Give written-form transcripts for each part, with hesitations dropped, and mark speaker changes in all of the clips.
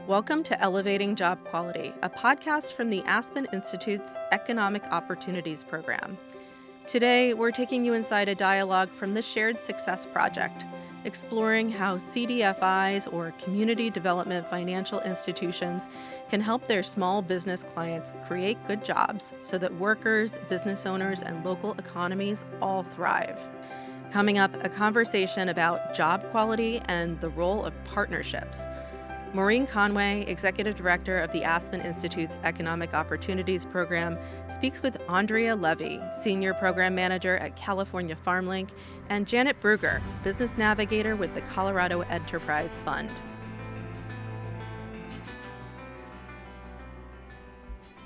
Speaker 1: Welcome to Elevating Job Quality, a podcast from the Aspen Institute's Economic Opportunities Program. Today, we're taking you inside a dialogue from the Shared Success Project, exploring how CDFIs, or Community Development Financial Institutions, can help their small business clients create good jobs so that workers, business owners, and local economies all thrive. Coming up, a conversation about job quality and the role of partnerships. Maureen Conway, Executive Director of the Aspen Institute's Economic Opportunities Program, speaks with Andrea Levy, Senior Program Manager at California FarmLink, and Janet Bruger, Business Navigator with the Colorado Enterprise Fund.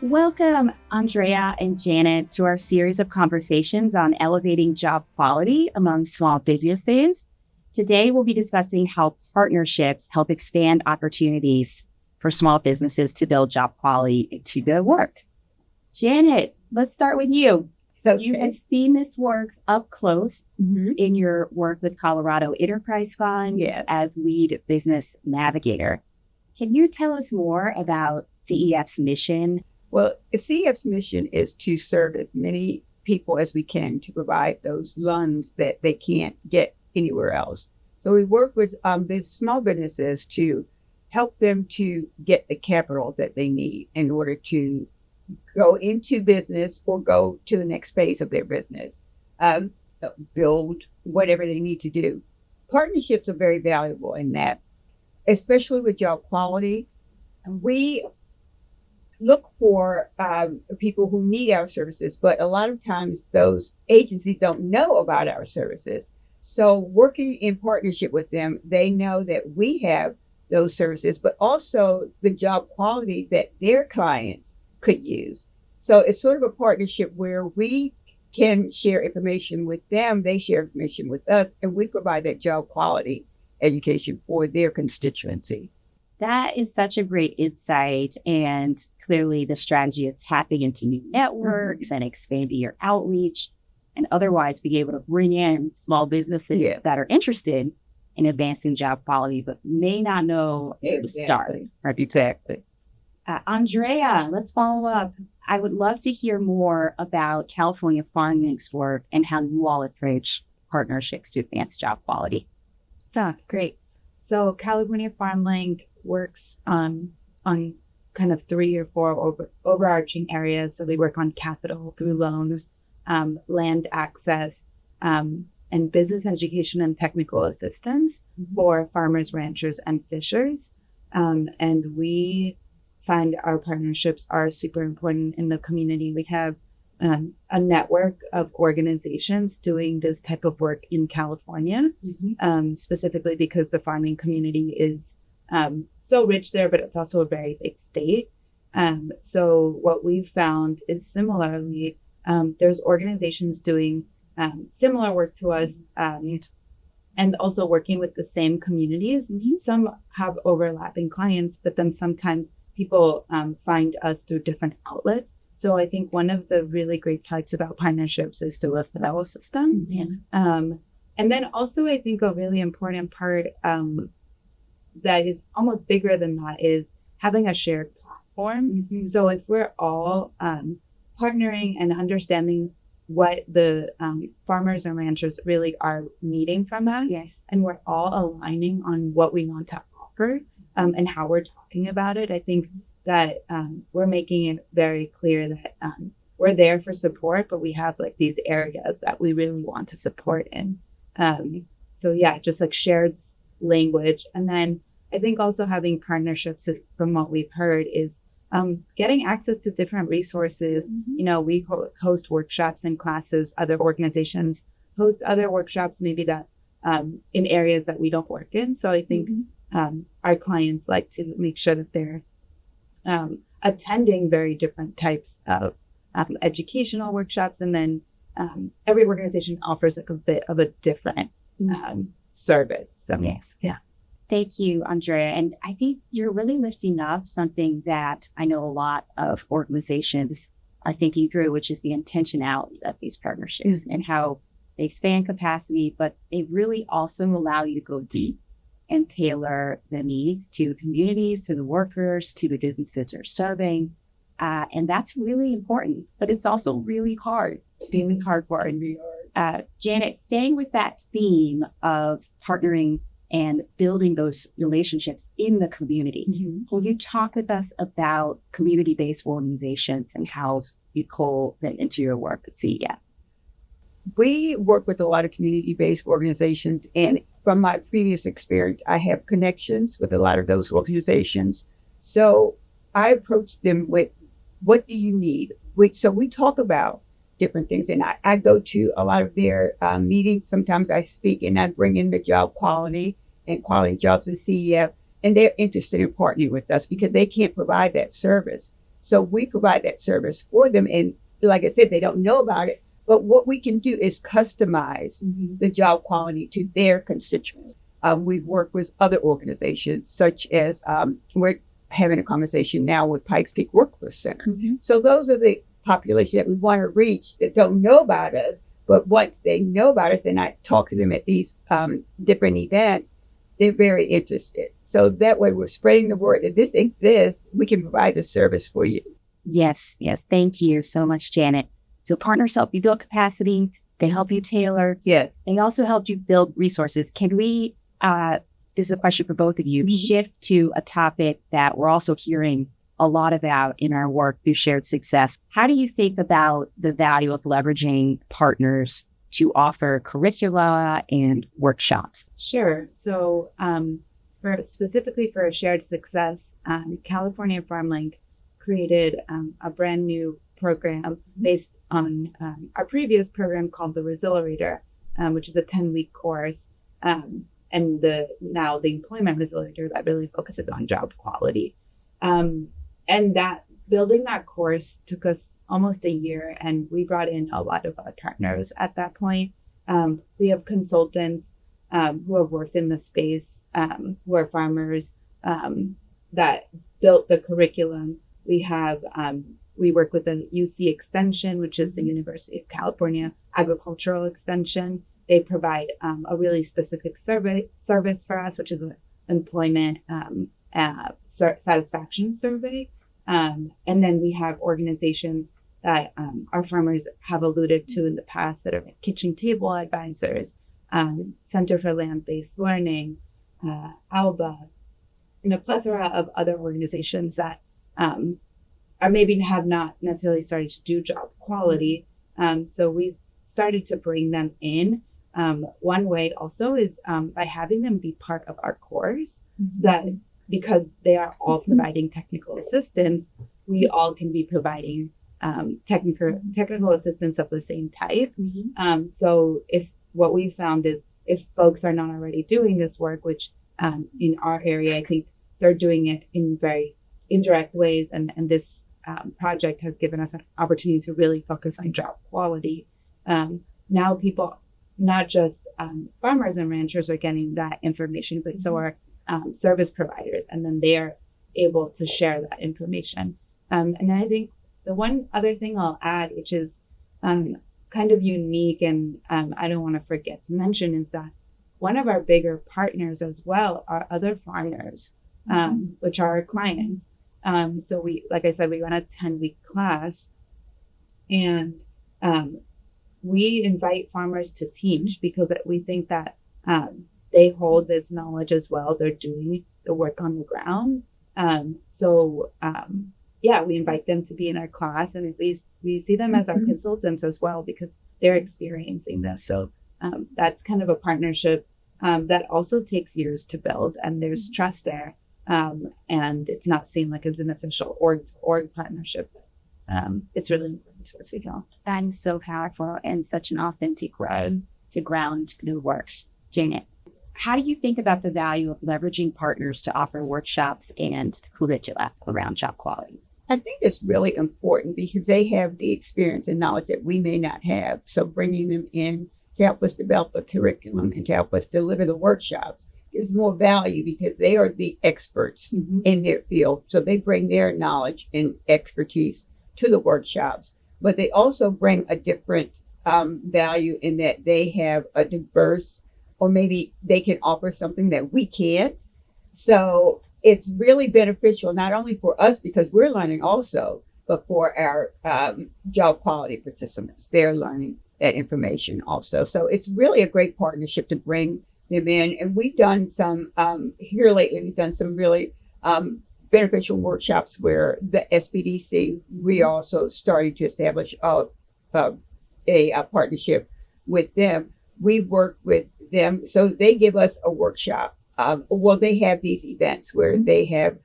Speaker 2: Welcome, Andrea and Janet, to our series of conversations on elevating job quality among small businesses. Today, we'll be discussing how partnerships help expand opportunities for small businesses to build job quality into their work. Janet, let's start with you.
Speaker 3: Okay.
Speaker 2: You have seen this work up close in your work with Colorado Enterprise Fund as lead business navigator. Can you tell us more about CEF's mission?
Speaker 3: Well, CEF's mission is to serve as many people as we can to provide those loans that they can't get anywhere else. So we work with these small businesses to help them to get the capital that they need in order to go into business or go to the next phase of their business, build whatever they need to do. Partnerships are very valuable in that, especially with job quality. We look for people who need our services, but a lot of times those agencies don't know about our services. So working in partnership with them, they know that we have those services, but also the job quality that their clients could use. So it's sort of a partnership where we can share information with them, they share information with us, and we provide that job quality education for their constituency.
Speaker 2: That is such a great insight, and clearly the strategy of tapping into new networks and expanding your outreach and otherwise be able to bring in small businesses that are interested in advancing job quality but may not know where to start.
Speaker 3: Exactly.
Speaker 2: Andrea, let's follow up. I would love to hear more about California FarmLink's work and how you all approach partnerships to advance job quality.
Speaker 4: Yeah, great. So California FarmLink works on kind of 3 or 4 overarching areas. So they work on capital through loans, land access, and business education and technical assistance for farmers, ranchers, and fishers. And we find our partnerships are super important in the community. We have a network of organizations doing this type of work in California, specifically because the farming community is so rich there, but it's also a very big state. So what we've found is similarly, there's organizations doing similar work to us and also working with the same communities. Some have overlapping clients, but then sometimes people find us through different outlets. So I think one of the really great types about partnerships is the referral system. And then also I think a really important part that is almost bigger than that is having a shared platform. So if we're all partnering and understanding what the farmers and ranchers really are needing from us, and we're all aligning on what we want to offer and how we're talking about it, I think that we're making it very clear that we're there for support, but we have like these areas that we really want to support in. So yeah, just like shared language. And then I think also having partnerships, from what we've heard, is getting access to different resources. You know, we host workshops and classes, other organizations host other workshops, maybe that in areas that we don't work in. So I think our clients like to make sure that they're attending very different types of educational workshops. And then every organization offers like a bit of a different service. So, yeah.
Speaker 2: Thank you, Andrea. And I think you're really lifting up something that I know a lot of organizations are thinking through, which is the intentionality of these partnerships and how they expand capacity, but they really also allow you to go deep and tailor the needs to communities, to the workers, to the businesses they're serving. And that's really important, but it's also really hard, really hard work. Janet, staying with that theme of partnering and building those relationships in the community, will you talk with us about community-based organizations and how you pull them into your work at CDF?
Speaker 3: We work with a lot of community-based organizations, and from my previous experience, I have connections with a lot of those organizations. So I approach them with, what do you need? So we talk about different things, and I go to a lot of their meetings. Sometimes I speak, and I bring in the job quality and quality jobs at CDF, and they're interested in partnering with us because they can't provide that service. So we provide that service for them, and like I said, they don't know about it. But what we can do is customize the job quality to their constituents. We've worked with other organizations, such as we're having a conversation now with Pikes Peak Workforce Center. So those are the population that we want to reach that don't know about us. But once they know about us, and I talk to them at these different events, they're very interested. So that way we're spreading the word that this exists. We can provide a service for you.
Speaker 2: Yes. Thank you so much, Janet. So partners help you build capacity. They help you tailor.
Speaker 3: Yes.
Speaker 2: They also help you build resources. Can we, this is a question for both of you, shift to a topic that we're also hearing a lot about in our work through shared success? How do you think about the value of leveraging partners to curricula and workshops?
Speaker 4: Sure. So specifically for shared success, California FarmLink created a brand new program based on our previous program called the Resilierator, which is a 10-week course, and the Employment Resilierator that really focuses on job quality. And that building that course took us almost a year, and we brought in a lot of our partners at that point. We have consultants who have worked in the space, who are farmers that built the curriculum. We work with the UC Extension, which is the University of California Agricultural Extension. They provide a really specific service for us, which is an employment satisfaction survey. And then we have organizations that our farmers have alluded to in the past that are like Kitchen Table Advisors, Center for Land-Based Learning, ALBA, and a plethora of other organizations that or maybe have not necessarily started to do job quality. So we've started to bring them in. One way also is by having them be part of our course, so that because they are all providing technical assistance, we all can be providing technical assistance of the same type. So if what we found is if folks are not already doing this work, which in our area, I think they're doing it in very indirect ways, and this project has given us an opportunity to really focus on job quality. Now people, not just farmers and ranchers, are getting that information, but so are service providers, and then they are able to share that information. And I think the one other thing I'll add, which is kind of unique, and I don't want to forget to mention, is that one of our bigger partners as well are other farmers, which are our clients. So we, like I said, we run a 10-week class, and we invite farmers to teach because we think that they hold this knowledge as well. They're doing the work on the ground. We invite them to be in our class, and at least we see them as our consultants as well because they're experiencing this. So that's kind of a partnership that also takes years to build, and there's trust there. And it's not seen like it's an official org partnership. It's really important to us, we feel.
Speaker 2: That is so powerful and such an authentic way to ground new work. Janet, how do you think about the value of leveraging partners to offer workshops and curricula around job quality?
Speaker 3: I think it's really important because they have the experience and knowledge that we may not have. So bringing them in to help us develop the curriculum and to help us deliver the workshops gives more value because they are the experts in their field. So they bring their knowledge and expertise to the workshops, but they also bring a different value in that they have a diverse or maybe they can offer something that we can't. So it's really beneficial, not only for us because we're learning also, but for our job quality participants. They're learning that information also. So it's really a great partnership to bring them in. And we've done some, here lately, we've done some really beneficial workshops where the SBDC, we also started to establish a partnership with them. We work with them, so they give us a workshop. They have these events where they have,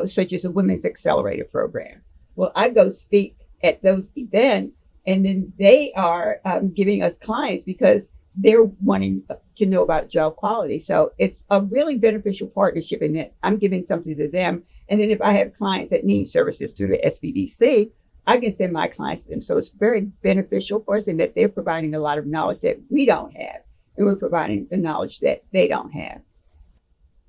Speaker 3: such as a Women's Accelerator program. Well, I go speak at those events, and then they are giving us clients because they're wanting to know about job quality. So it's a really beneficial partnership in that I'm giving something to them. And then if I have clients that need services through the SBDC, I can send my clients to them. So it's very beneficial for us in that they're providing a lot of knowledge that we don't have, and we're providing the knowledge that they don't have.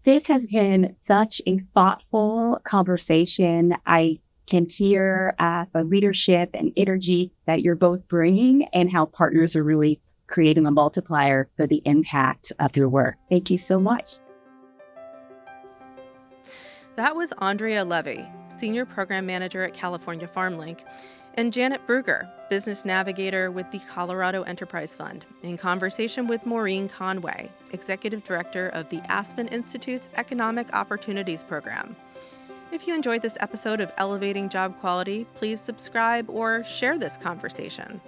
Speaker 2: This has been such a thoughtful conversation. I can hear the leadership and energy that you're both bringing and how partners are really creating a multiplier for the impact of your work. Thank you so much.
Speaker 1: That was Andrea Levy, Senior Program Manager at California FarmLink, and Janet Bruger, Business Navigator with the Colorado Enterprise Fund, in conversation with Maureen Conway, Executive Director of the Aspen Institute's Economic Opportunities Program. If you enjoyed this episode of Elevating Job Quality, please subscribe or share this conversation.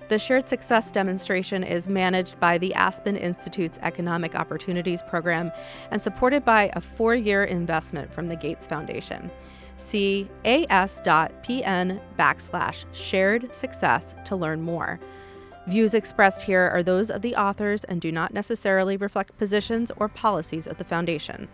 Speaker 1: The Shared Success demonstration is managed by the Aspen Institute's Economic Opportunities Program and supported by a 4-year investment from the Gates Foundation. See as.pn/shared success to learn more. Views expressed here are those of the authors and do not necessarily reflect positions or policies of the foundation.